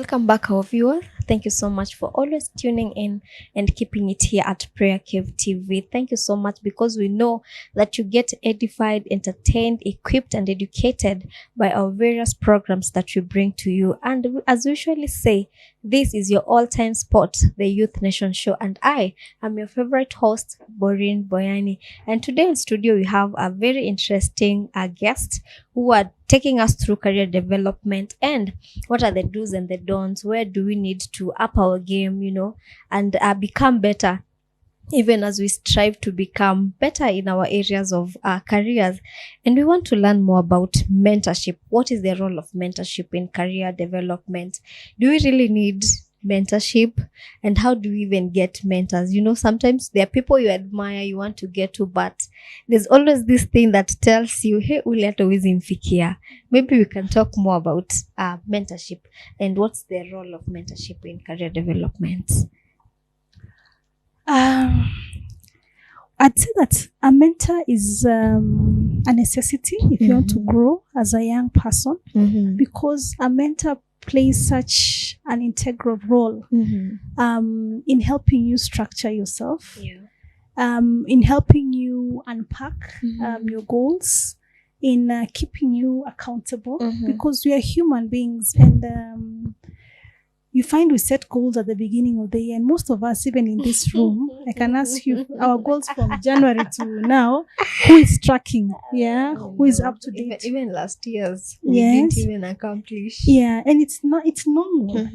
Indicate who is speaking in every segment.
Speaker 1: Welcome back, our viewers. Thank you so much for always tuning in and keeping it here at PrayerCaveTV. Thank you so much because we know that you get edified, entertained, equipped, and educated by our various programs that we bring to you. And as we usually say, this is your all-time spot, the Youth Nation Show, and I am your favorite host, Borin Boyani. And today in studio, we have a very interesting guest who are taking us through career development and what are the do's and the don'ts, where do we need to up our game, and become better, even as we strive to become better in our areas of our careers. And we want to learn more about mentorship. What is the role of mentorship in career development? Do we really need mentorship? And how do we even get mentors? Sometimes there are people you admire, you want to get to, but there's always this thing that tells you, hey, ule hata huwezi mfikia. Maybe we can talk more about mentorship and what's the role of mentorship in career development.
Speaker 2: I'd say that a mentor is a necessity if you want to grow as a young person, because a mentor plays such an integral role in helping you structure yourself, in helping you unpack your goals, in keeping you accountable, because we are human beings, and you find we set goals at the beginning of the year, and most of us, even in this room, I can ask you our goals from January to now, who is tracking? Who is up to date?
Speaker 1: Even last year's, we didn't even accomplish.
Speaker 2: And it's normal.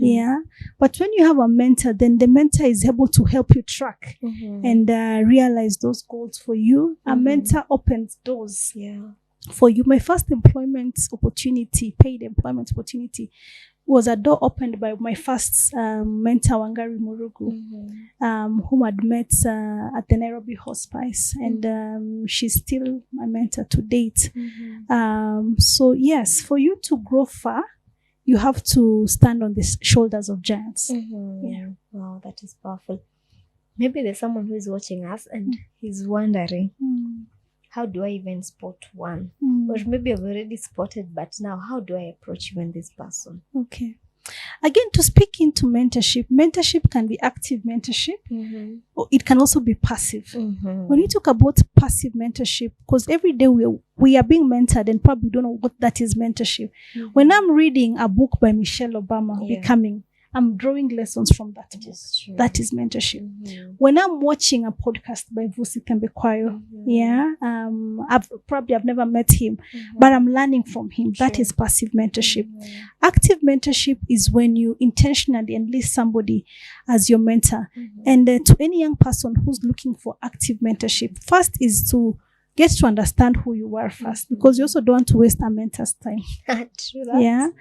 Speaker 2: But when you have a mentor, then the mentor is able to help you track and realize those goals for you. A mentor opens doors for you. My first employment opportunity, paid employment opportunity, was a door opened by my first mentor, Wangari Murugu, whom I'd met at the Nairobi Hospice, and she's still my mentor to date. So yes, for you to grow far, you have to stand on the shoulders of giants.
Speaker 1: Wow, that is powerful. Maybe there's someone who is watching us and he's wondering, how do I even spot one? Or maybe I've already spotted, but now how do I approach even this person?
Speaker 2: Okay. Again, to speak into mentorship can be active mentorship, or it can also be passive. When we talk about passive mentorship, because every day we are being mentored and probably don't know what that is mentorship. When I'm reading a book by Michelle Obama, Becoming, I'm drawing lessons from that book. That is mentorship. When I'm watching a podcast by Vusi Kembekwayo, I've never met him, but I'm learning from him. That is passive mentorship. Active mentorship is when you intentionally enlist somebody as your mentor. And to any young person who's looking for active mentorship, first is to get to understand who you are first, because you also don't want to waste a mentor's time.
Speaker 1: True that.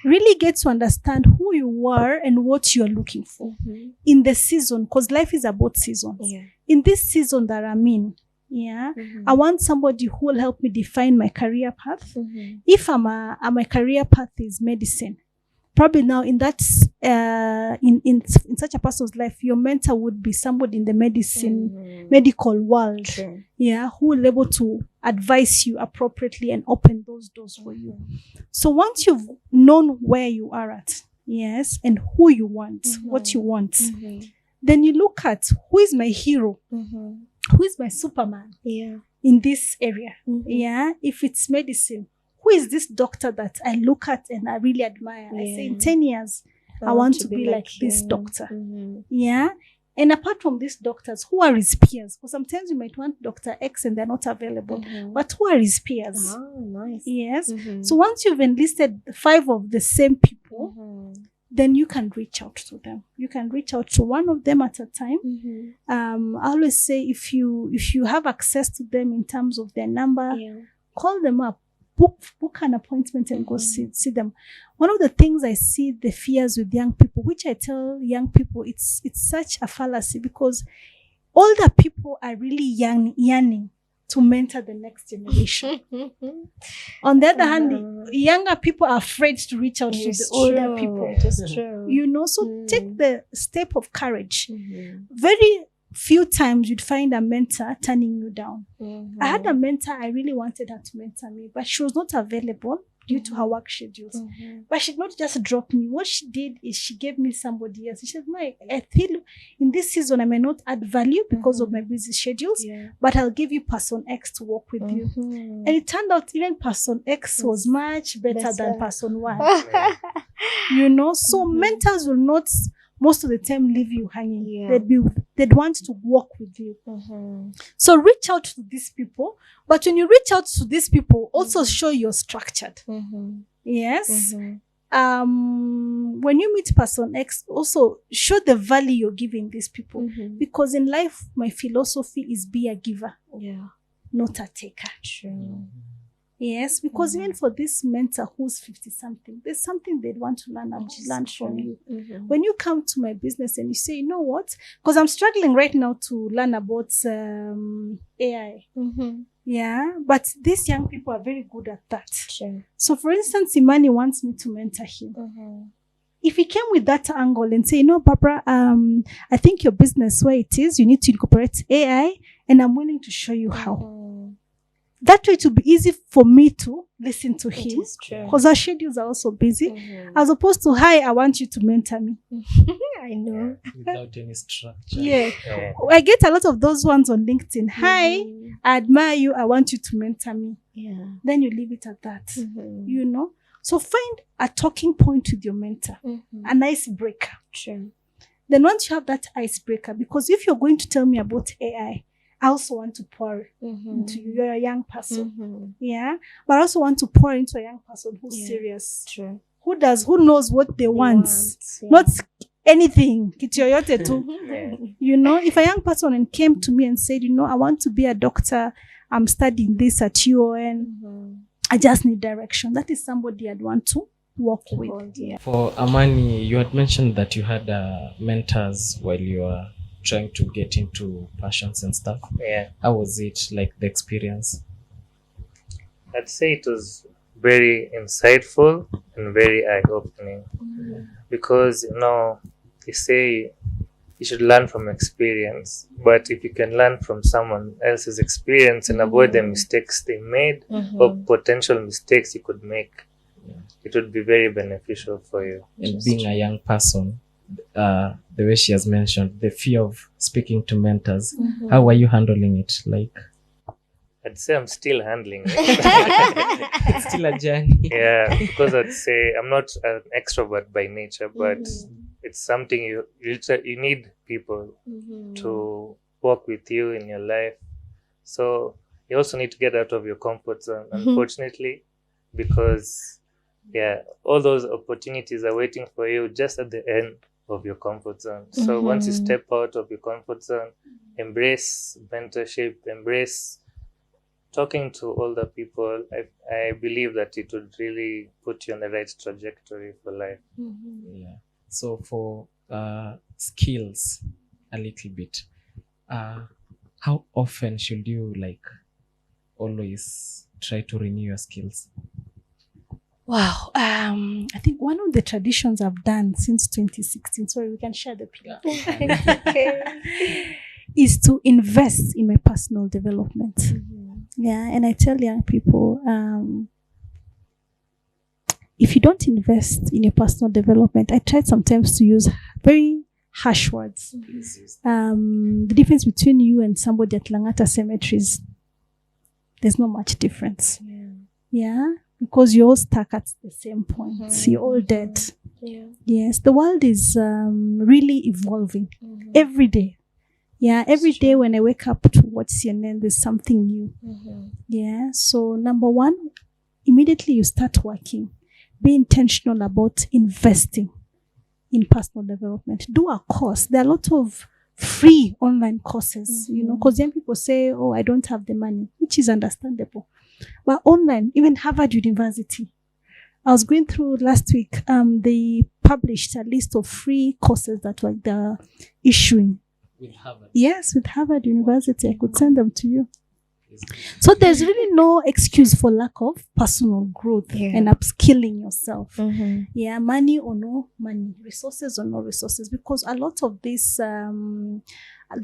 Speaker 2: Really get to understand who you are and what you're looking for in the season, because life is about seasons. In this season that I'm in, I want somebody who will help me define my career path. If my career path is medicine, probably now in that in such a person's life, your mentor would be somebody in the medical world, who will be able to advise you appropriately and open those doors for you. So once you've known where you are at, and who you want, what you want, then you look at who is my hero, who is my Superman in this area. If it's medicine, who is this doctor that I look at and I really admire? I say in 10 years, I want to be like this doctor. And apart from these doctors, who are his peers? Because sometimes you might want Dr. X and they're not available. But who are his peers?
Speaker 1: Oh, nice.
Speaker 2: Yes. So once you've enlisted 5 of the same people, then you can reach out to them. You can reach out to one of them at a time. I always say if you have access to them in terms of their number, call them up. Book an appointment and go see them. One of the things I see the fears with young people, which I tell young people, it's such a fallacy, because older people are really yearning to mentor the next generation. On the other hand, younger people are afraid to reach out to the older people.
Speaker 1: It is true.
Speaker 2: So take the step of courage. Very few times you'd find a mentor turning you down. I had a mentor, I really wanted her to mentor me, but she was not available due to her work schedules. But she did not just drop me. What she did is she gave me somebody else. She said, no, I feel in this season I may not add value because of my busy schedules, but I'll give you person X to work with you. And it turned out even person X was much better than person Y. You know, so mentors will not most of the time leave you hanging. They'd want to work with you. So reach out to these people. But when you reach out to these people, also show you're structured. Yes. When you meet person X, also show the value you're giving these people. Because in life, my philosophy is be a giver, not a taker.
Speaker 1: True.
Speaker 2: Yes, because even for this mentor who's 50-something, there's something they'd want to learn from you. When you come to my business and you say, you know what? Because I'm struggling right now to learn about AI. Yeah, but these young people are very good at that. So for instance, Imani wants me to mentor him. If he came with that angle and say, you know, Barbara, I think your business where it is, you need to incorporate AI, and I'm willing to show you how. That way it will be easy for me to listen to him, because our schedules are also busy, as opposed to, hi, I want you to mentor me.
Speaker 1: I know.
Speaker 3: Without any structure.
Speaker 2: I get a lot of those ones on LinkedIn. Hi, I admire you, I want you to mentor me. Then you leave it at that. You know? So find a talking point with your mentor, an icebreaker. Then once you have that icebreaker, because if you're going to tell me about AI, I also want to pour into you. You're a young person. But I also want to pour into a young person who's serious. Who knows what they want. Not anything. You know, if a young person came to me and said, you know, I want to be a doctor, I'm studying this at UON, I just need direction. That is somebody I'd want to work with.
Speaker 3: For Amani, you had mentioned that you had mentors while you were trying to get into passions and stuff. How was it, like, the experience?
Speaker 4: I'd say it was very insightful and very eye-opening. Because, you know, you say you should learn from experience, but if you can learn from someone else's experience and avoid the mistakes they made or potential mistakes you could make, it would be very beneficial for you.
Speaker 3: And being a young person, the way she has mentioned, the fear of speaking to mentors, how are you handling it? Like,
Speaker 4: I'd say I'm still handling it.
Speaker 3: it's still a journey.
Speaker 4: Because I'd say I'm not an extrovert by nature, but it's something you need people to work with you in your life. So you also need to get out of your comfort zone, unfortunately, because all those opportunities are waiting for you just at the end of your comfort zone. So once you step out of your comfort zone, embrace mentorship, embrace talking to older people. I believe that it would really put you on the right trajectory for life.
Speaker 3: So for skills, a little bit, how often should you, like, always try to renew your skills?
Speaker 2: Wow. I think one of the traditions I've done since 2016, sorry, we can share the pillar, is to invest in my personal development. And I tell young people, if you don't invest in your personal development, I tried sometimes to use very harsh words. The difference between you and somebody at Langata cemeteries, there's not much difference. Because you're all stuck at the same point. You're all dead. Yes, the world is really evolving every day. Every day when I wake up to watch CNN, there's something new. So number one, immediately you start working, be intentional about investing in personal development. Do a course. There are a lot of free online courses, you know, because young people say, oh, I don't have the money, which is understandable. But online, even Harvard University, I was going through last week, they published a list of free courses that they're issuing.
Speaker 3: With Harvard?
Speaker 2: Yes, with Harvard University. I could send them to you. So there's really no excuse for lack of personal growth and upskilling yourself. Money or no money, resources or no resources, because a lot of this, there are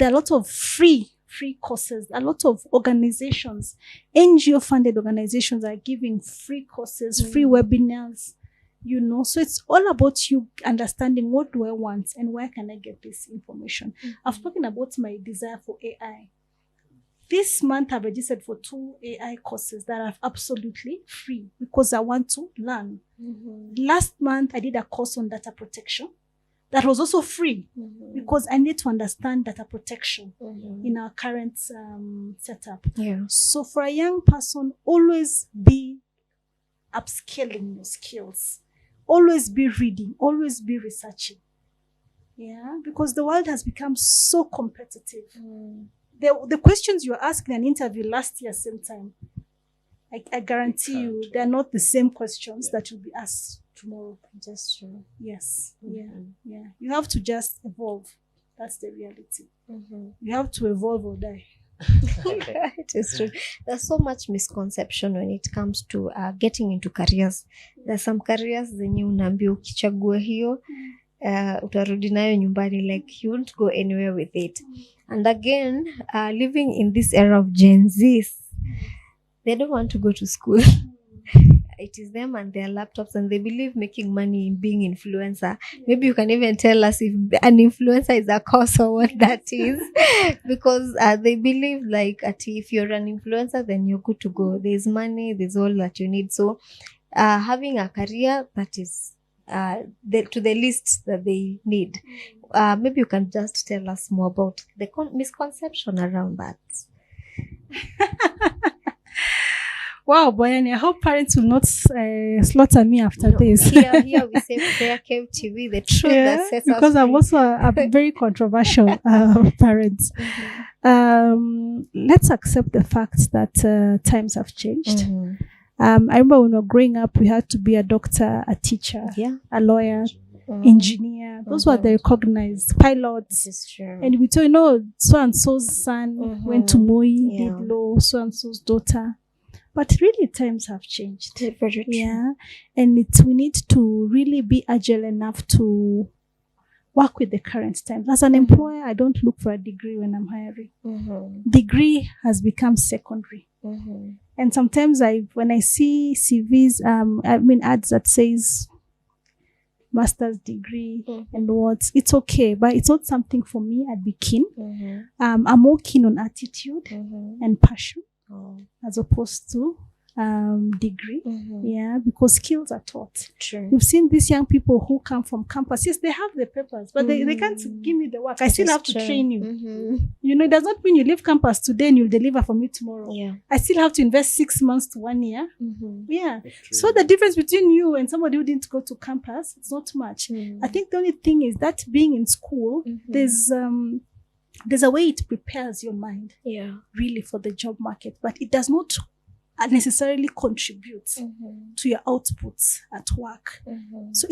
Speaker 2: a lot of free free courses. A lot of organizations, NGO-funded organizations are giving free courses, free webinars, So it's all about you understanding what do I want and where can I get this information. I've spoken about my desire for AI. This month, I've registered for 2 AI courses that are absolutely free because I want to learn. Last month, I did a course on data protection that was also free because I need to understand data protection in our current setup.
Speaker 1: Yeah.
Speaker 2: So for a young person, always be upscaling your skills. Always be reading. Always be researching. Yeah, because the world has become so competitive. The questions you were asked in an interview last year, same time, I guarantee you, they're not the same questions that will be asked tomorrow.
Speaker 1: Just true.
Speaker 2: Yes. Yeah. You have to just evolve. That's the reality. You have to evolve or die.
Speaker 1: It is true. There's so much misconception when it comes to getting into careers. There's some careers zenye unaambiwa ukichagua hiyo utarudi nayo nyumbani, like you won't go anywhere with it. And again, living in this era of Gen Zs, they don't want to go to school. It is them and their laptops, and they believe making money in being influencer. Maybe you can even tell us if an influencer is a course or what that is, because they believe like if you're an influencer, then you're good to go. There's money, there's all that you need. So having a career that is to the list that they need. Maybe you can just tell us more about the misconception around that.
Speaker 2: Wow, Boyani, I hope parents will not slaughter me after this.
Speaker 1: Here we say PrayerCaveTV, the truth that sets us
Speaker 2: because
Speaker 1: free.
Speaker 2: I'm also a very controversial parent. Let's accept the fact that times have changed. I remember when we were growing up, we had to be a doctor, a teacher, a lawyer, engineer. Those were the recognized pilots.
Speaker 1: This is true.
Speaker 2: And we told, so-and-so's son went to Moi, did law, so-and-so's daughter. But really, times have changed.
Speaker 1: Very true.
Speaker 2: Yeah. And we need to really be agile enough to work with the current times. As an employer, I don't look for a degree when I'm hiring. Degree has become secondary. And sometimes when I see CVs, ads that says master's degree and what, it's okay, but it's not something for me. I'd be keen. I'm more keen on attitude and passion as opposed to degree. Yeah, because skills are taught.
Speaker 1: True.
Speaker 2: We've seen these young people who come from campus. Yes, they have the papers, but they can't give me the work. I still have to train you. It does not mean you leave campus today and you'll deliver for me tomorrow.
Speaker 1: Yeah.
Speaker 2: I still have to invest 6 months to 1 year. Yeah. So the difference between you and somebody who didn't go to campus, it's not much. I think the only thing is that being in school, there's a way it prepares your mind really for the job market, but it does not necessarily contributes to your outputs at work. So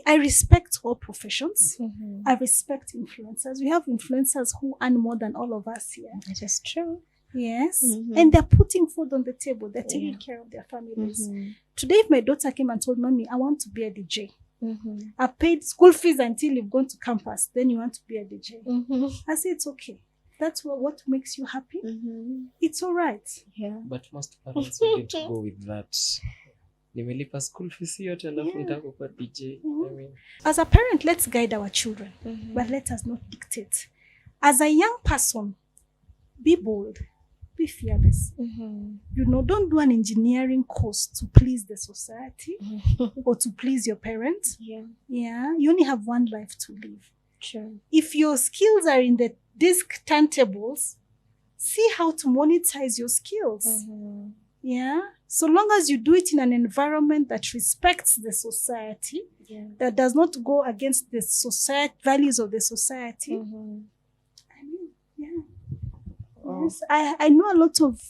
Speaker 2: I respect all professions. I respect influencers. We have influencers who earn more than all of us here.
Speaker 1: That is true.
Speaker 2: Yes. And they're putting food on the table. They're taking care of their families. Today, if my daughter came and told mommy, I want to be a DJ. I've paid school fees until you've gone to campus. Then you want to be a DJ. I say it's okay. That's what makes you happy. It's all right.
Speaker 1: Yeah.
Speaker 3: But most parents wouldn't go with that. Nimelipa school fees yote alafu nitakupa DJ. I mean,
Speaker 2: as a parent, let's guide our children, but let us not dictate. As a young person, be bold, be fearless. Don't do an engineering course to please the society or to please your parents. Yeah. You only have one life to live.
Speaker 1: Sure.
Speaker 2: If your skills are in the disk turntables, see how to monetize your skills. Yeah. So long as you do it in an environment that respects the society, that does not go against the values of the society. Yes, I know a lot of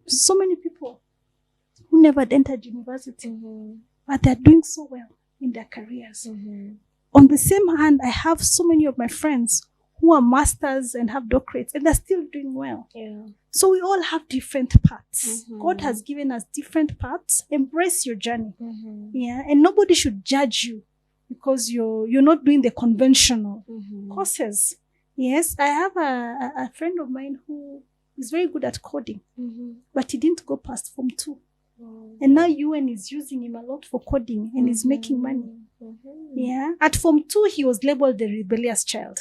Speaker 2: so many people who never entered university, but they're doing so well in their careers. On the same hand, I have so many of my friends who are masters and have doctorates, and they're still doing well. So we all have different paths. God has given us different paths. Embrace your journey. And nobody should judge you because you're not doing the conventional courses. Yes, I have a friend of mine who He's very good at coding, but he didn't go past Form 2. And now UN is using him a lot for coding and he's making money. Yeah. At Form 2, he was labeled the rebellious child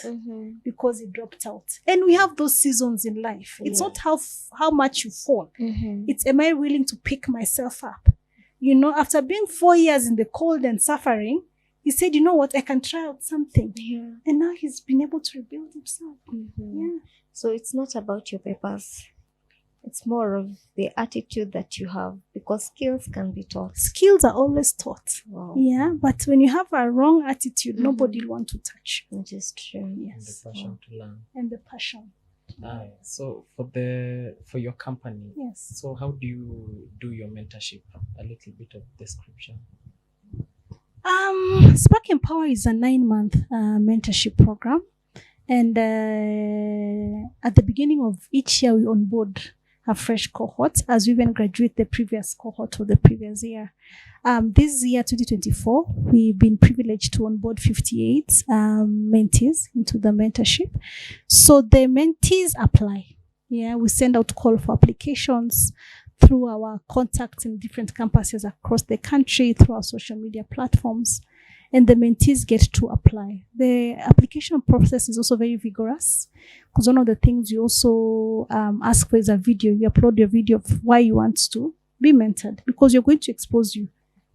Speaker 2: because he dropped out. And we have those seasons in life. It's not how much you fall. It's, am I willing to pick myself up? You know, after being 4 years in the cold and suffering, he said, you know what, I can try out something. And now he's been able to rebuild himself. Yeah.
Speaker 1: So it's not about your papers. It's more of the attitude that you have, because skills can be taught.
Speaker 2: Skills are always taught.
Speaker 1: Wow.
Speaker 2: Yeah, but when you have a wrong attitude, nobody will want to touch you.
Speaker 1: Which is true.
Speaker 2: Yes.
Speaker 3: And the passion to learn.
Speaker 2: And the passion.
Speaker 3: So for your company,
Speaker 2: Yes.
Speaker 3: so how do you do your mentorship? A little bit of description.
Speaker 2: Spark Empower is a 9-month mentorship program. And at the beginning of each year, we onboard a fresh cohort as we even graduate the previous cohort of the previous year. This year, 2024, we've been privileged to onboard 58 mentees into the mentorship. So the mentees apply. Yeah, we send out call for applications through our contacts in different campuses across the country, through our social media platforms. And the mentees get to apply. The application process is also very vigorous, because one of the things you also ask for is a video. You upload your video of why you want to be mentored, because you're going to expose you.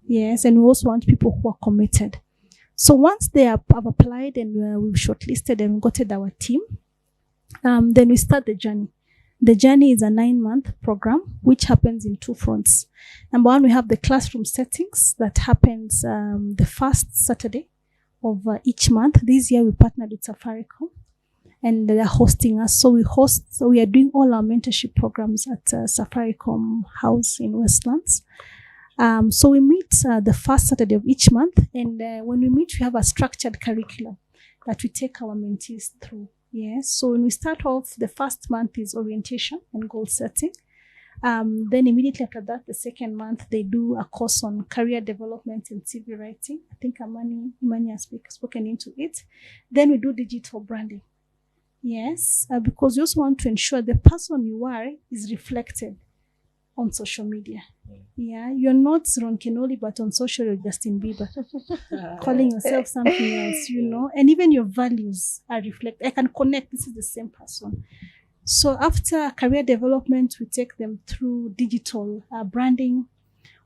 Speaker 2: Yes, and we also want people who are committed. So once they have applied and we've shortlisted and gotten our team, then we start the journey. The journey is a 9-month program, which happens in 2 fronts. Number 1, we have the classroom settings that happens the first Saturday of each month. This year we partnered with Safaricom and they're hosting us. So we are doing all our mentorship programs at Safaricom House in Westlands. So we meet the first Saturday of each month, and when we meet, we have a structured curriculum that we take our mentees through. Yes. So when we start off, the first month is orientation and goal setting. Then immediately after that, the second month, they do a course on career development and CV writing. I think Imani has spoken into it. Then we do digital branding. Yes. Because you also want to ensure the person you are is reflected on social media. Yeah. You're not Ron Kenoli, but on social, you're Justin Bieber. Calling yourself something else, you know. And even your values are reflected. I can connect. This is the same person. So after career development, we take them through digital branding.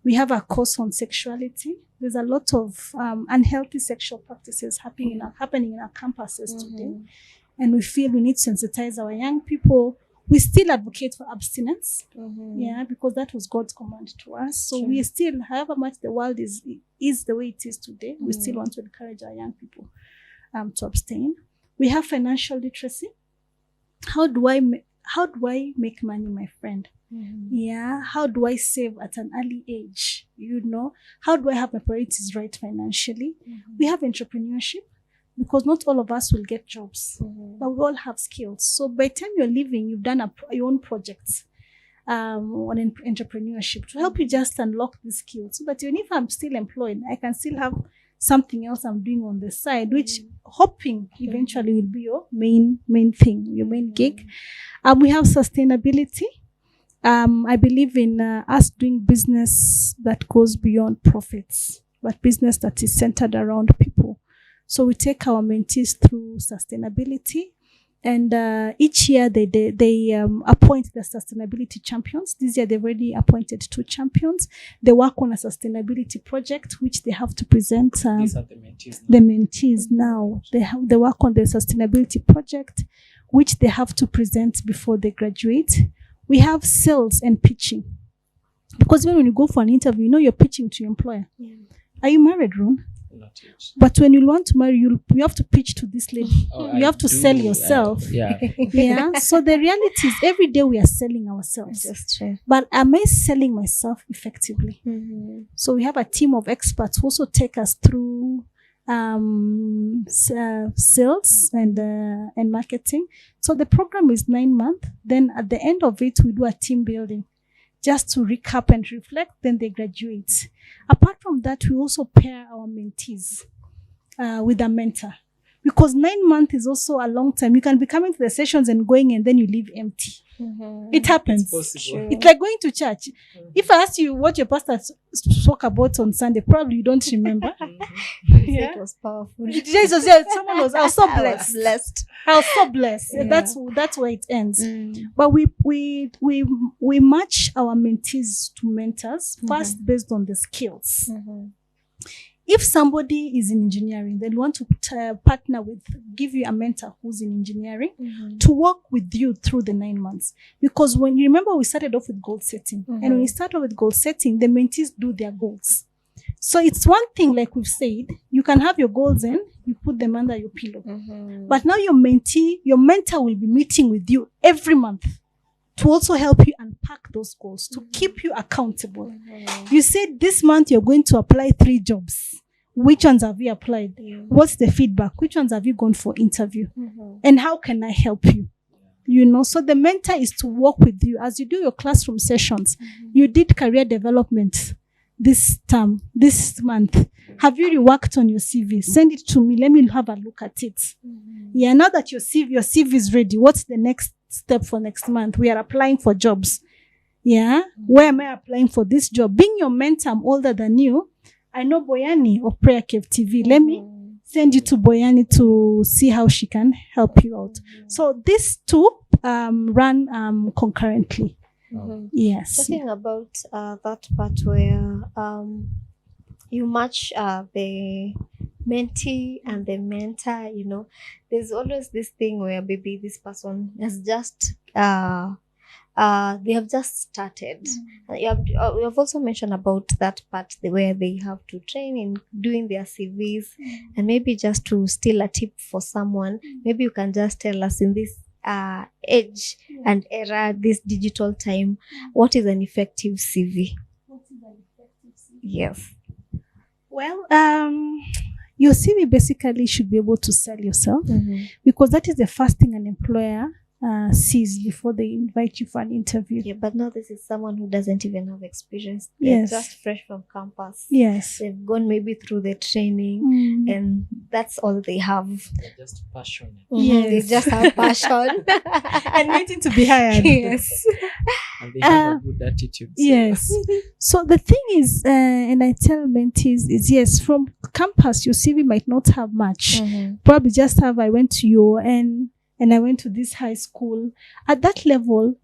Speaker 2: We have a course on sexuality. There's a lot of unhealthy sexual practices happening in our campuses today. And we feel we need to sensitize our young people. We still advocate for abstinence, yeah, because that was God's command to us. So we still, however much the world is the way it is today, we still want to encourage our young people to abstain. We have financial literacy. How do I make money, my friend? Yeah. How do I save at an early age? You know, how do I have my priorities right financially? We have entrepreneurship, because not all of us will get jobs, but we all have skills. So by the time you're leaving, you've done your own projects on entrepreneurship to help you just unlock the skills, so that even if I'm still employed, I can still have something else I'm doing on the side, which hoping eventually will be your main thing, your main gig. We have sustainability. I believe in us doing business that goes beyond profits, but business that is centered around people. So we take our mentees through sustainability, and each year they appoint the sustainability champions. This year they've already appointed 2 champions. They work on a sustainability project which they have to present.
Speaker 3: These are the mentees now.
Speaker 2: The mentees now. They work on the sustainability project which they have to present before they graduate. We have sales and pitching, because even when you go for an interview, you know you're pitching to your employer. Are you married, Ron?
Speaker 3: Not yet.
Speaker 2: But when you want to marry, you have to pitch to this lady. You have to sell yourself.
Speaker 3: Yeah.
Speaker 2: Yeah. So the reality is every day we are selling ourselves.
Speaker 1: That's true.
Speaker 2: But am I selling myself effectively? So we have a team of experts who also take us through sales and marketing. So the program is 9 months. Then at the end of it, we do a team building, just to recap and reflect, then they graduate. Apart from that, we also pair our mentees with a mentor. Because 9 months is also a long time. You can be coming to the sessions and going, and then you leave empty. It happens.
Speaker 3: It's possible.
Speaker 2: It's like going to church. If I ask you what your pastor spoke about on Sunday, probably you don't remember.
Speaker 1: It was powerful.
Speaker 2: Jesus said, I was so blessed. I was so blessed.
Speaker 1: Yeah.
Speaker 2: That's where it ends. But we match our mentees to mentors first based on the skills. If somebody is in engineering, they want to partner with, give you a mentor who's in engineering to work with you through the 9 months. Because when you remember, we started off with goal setting. And when we start off with goal setting, the mentees do their goals. So it's one thing, like we've said, you can have your goals in, you put them under your pillow. But now your mentor will be meeting with you every month to also help you unpack those goals, to keep you accountable. You said this month you're going to apply 3 jobs. Which ones have you applied? What's the feedback? Which ones have you gone for interview? And how can I help you? You know, so the mentor is to work with you as you do your classroom sessions. You did career development this term, this month. Have you reworked on your CV? Send it to me. Let me have a look at it. Yeah, now that your CV is ready, what's the next step for next month? We are applying for jobs. Yeah, where am I applying for this job? Being your mentor, I'm older than you. I know Boyani of PrayerCaveTV. Let me send you to Boyani to see how she can help you out. So these two run concurrently. Yes.
Speaker 1: Talking about that part where you match the mentee and the mentor, you know, there's always this thing where maybe this person has just they have just started. You have also mentioned about that part where they have to train in doing their CVs, and maybe just to steal a tip for someone, maybe you can just tell us in this age and era, this digital time, what is an effective CV? Yes.
Speaker 2: Well, your CV basically should be able to sell yourself, because that is the first thing an employer sees before they invite you for an interview.
Speaker 1: Yeah, but now this is someone who doesn't even have experience. They're
Speaker 2: Yes.
Speaker 1: just fresh from campus.
Speaker 2: Yes.
Speaker 1: They've gone maybe through the training, and that's all they have.
Speaker 3: They're just passionate.
Speaker 2: Yes.
Speaker 1: They just have passion.
Speaker 2: And waiting to be hired.
Speaker 1: Yes.
Speaker 3: And they have a good attitude. So.
Speaker 2: Yes. So the thing is, and I tell mentees is, yes, from campus, your CV might not have much. Probably just have, I went to UN and I went to this high school. At that level,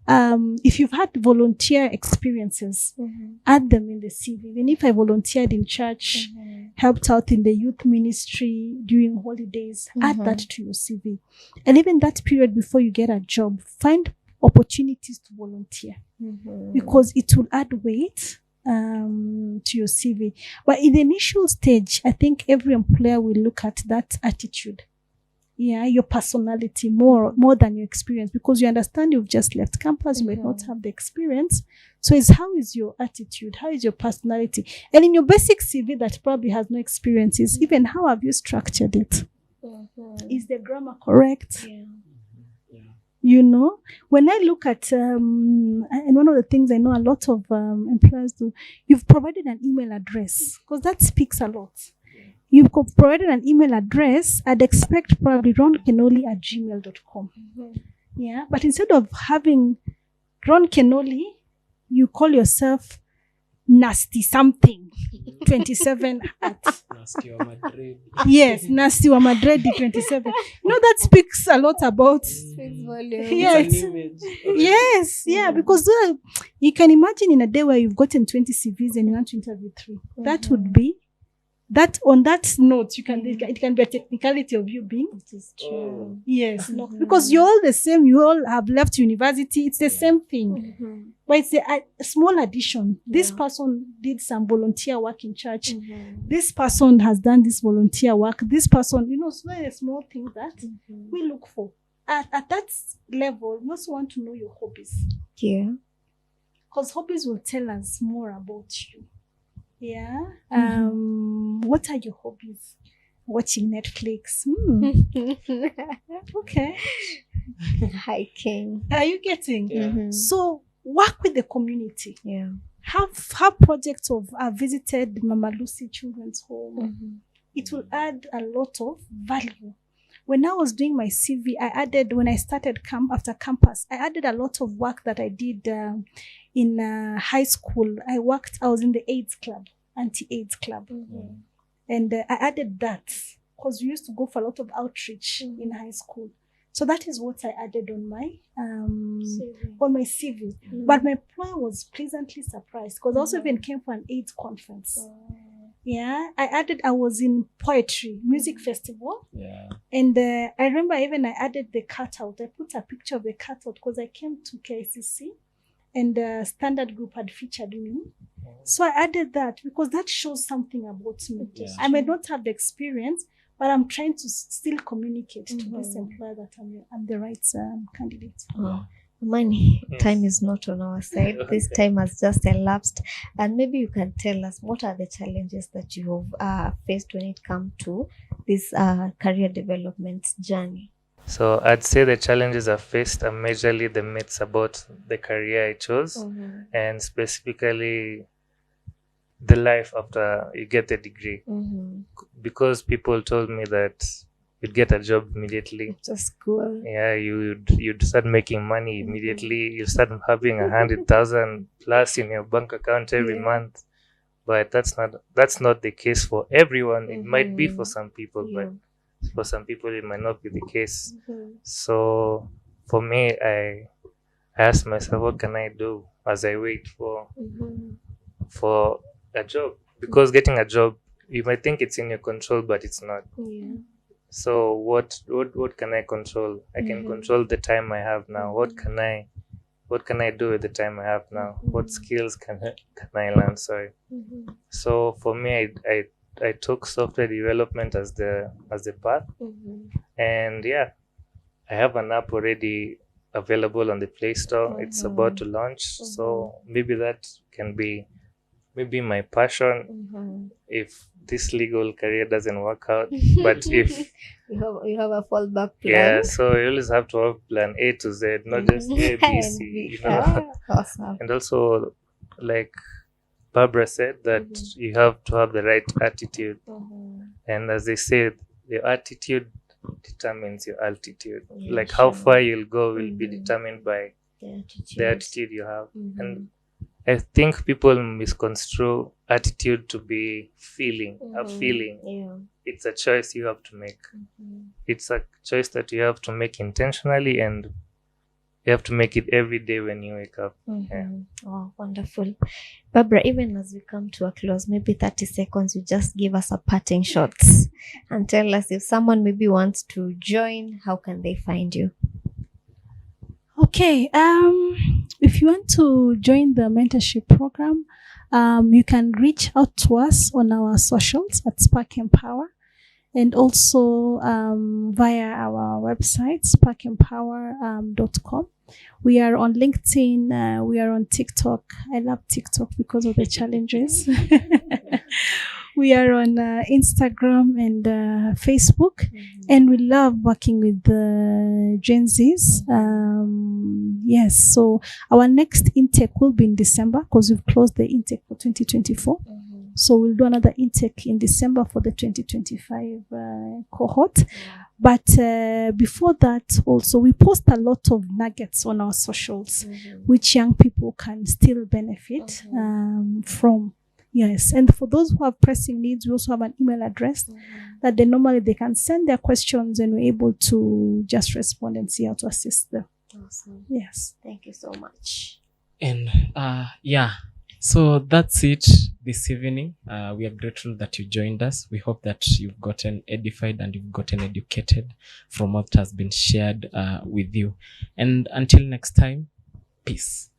Speaker 2: if you've had volunteer experiences, add them in the CV. Even if I volunteered in church, helped out in the youth ministry during holidays, add that to your CV. And even that period before you get a job, find opportunities to volunteer, because it will add weight to your CV. But in the initial stage, I think every employer will look at that attitude. Yeah, your personality more than your experience, because you understand you've just left campus, you might not have the experience. So it's how is your attitude? How is your personality? And in your basic CV that probably has no experiences, even how have you structured it? Is the grammar correct? You know, when I look at, and one of the things I know a lot of employers do, you've provided an email address, because that speaks a lot. You've provided an email address. I'd expect probably ronkenoli@gmail.com. Yeah, but instead of having Ron Kenoli, you call yourself Nasty something 27 at.
Speaker 3: Nasty wa Madrid.
Speaker 2: Yes, Nasty wa Madrid 27. You know, that speaks a lot about. Yes.
Speaker 3: It's an image.
Speaker 2: Yes, yeah, because you can imagine in a day where you've gotten 20 CVs and you want to interview 3. That would be. That on that note, it can be a technicality of you being.
Speaker 1: It is true.
Speaker 2: Yes, no, because you're all the same. You all have left university. It's the same thing, but it's a small addition. This person did some volunteer work in church. This person has done this volunteer work. This person, you know, so a small thing that we look for. At that level, we also want to know your hobbies.
Speaker 1: Yeah,
Speaker 2: because hobbies will tell us more about you. Yeah. What are your hobbies? Watching Netflix. Okay.
Speaker 1: Hiking.
Speaker 2: Are you getting?
Speaker 3: Yeah.
Speaker 2: So work with the community.
Speaker 1: Yeah.
Speaker 2: Have projects of visited Mama Lucy Children's Home. It will add a lot of value. when I was doing my CV, I added, when I started after campus, I added a lot of work that I did in high school. I was in the AIDS club, anti-AIDS club. And I added that because we used to go for a lot of outreach in high school. So that is what I added on my CV. But my employer was pleasantly surprised because I also even came for an AIDS conference. Yeah, I was in poetry, music festival.
Speaker 3: Yeah.
Speaker 2: And I remember even I added the cutout. I put a picture of the cutout because I came to KCC and the Standard Group had featured me. So I added that because that shows something about me.
Speaker 3: Yeah.
Speaker 2: I may not have the experience, but I'm trying to still communicate to this employer that I'm the right candidate.
Speaker 1: Oh. Money, time is not on our side. This time has just elapsed. And maybe you can tell us what are the challenges that you have faced when it comes to this career development journey?
Speaker 4: So I'd say the challenges I faced are majorly the myths about the career I chose, and specifically the life after you get a degree. Because people told me that you'd get a job immediately.
Speaker 1: After school.
Speaker 4: Yeah, you'd start making money immediately. You start having 100,000 plus in your bank account every month. But that's not the case for everyone. It might be for some people, but for some people it might not be the case. So for me, I asked myself, what can I do as I wait for a job? Because getting a job, you might think it's in your control, but it's not. So what can I control? I can control the time I have now. What can I do with the time I have now? What skills can I learn? Sorry. So for me, I took software development as the path, and yeah, I have an app already available on the Play Store. It's about to launch, so maybe that can be my passion if this legal career doesn't work out. But if
Speaker 1: you have a fallback plan.
Speaker 4: Yeah, so you always have to have plan A to Z, not just A, B, C.
Speaker 1: Awesome.
Speaker 4: And also, like Barbara said, that you have to have the right attitude. And as they say, your attitude determines your altitude. Like how far you'll go will be determined by the attitude you have. And I think people misconstrue attitude to be a feeling.
Speaker 1: Yeah.
Speaker 4: It's a choice you have to make. It's a choice that you have to make intentionally, and you have to make it every day when you wake up.
Speaker 1: Oh, wonderful. Barbara, even as we come to a close, maybe 30 seconds, you just give us a parting shots and tell us if someone maybe wants to join, how can they find you?
Speaker 2: Okay, if you want to join the mentorship program, you can reach out to us on our socials at Spark Empower, and also via our website, sparkempower.com. We are on LinkedIn, we are on TikTok. I love TikTok because of the challenges. We are on Instagram and Facebook, and we love working with the Gen Zs. Yes, so our next intake will be in December because we've closed the intake for 2024. So we'll do another intake in December for the 2025 cohort. But before that, also, we post a lot of nuggets on our socials, which young people can still benefit from. Yes, and for those who have pressing needs, we also have an email address that they can send their questions, and we're able to just respond and see how to assist them.
Speaker 1: Awesome.
Speaker 2: Yes.
Speaker 1: Thank you so much.
Speaker 3: And so that's it this evening. We are grateful that you joined us. We hope that you've gotten edified and you've gotten educated from what has been shared with you. And until next time, peace.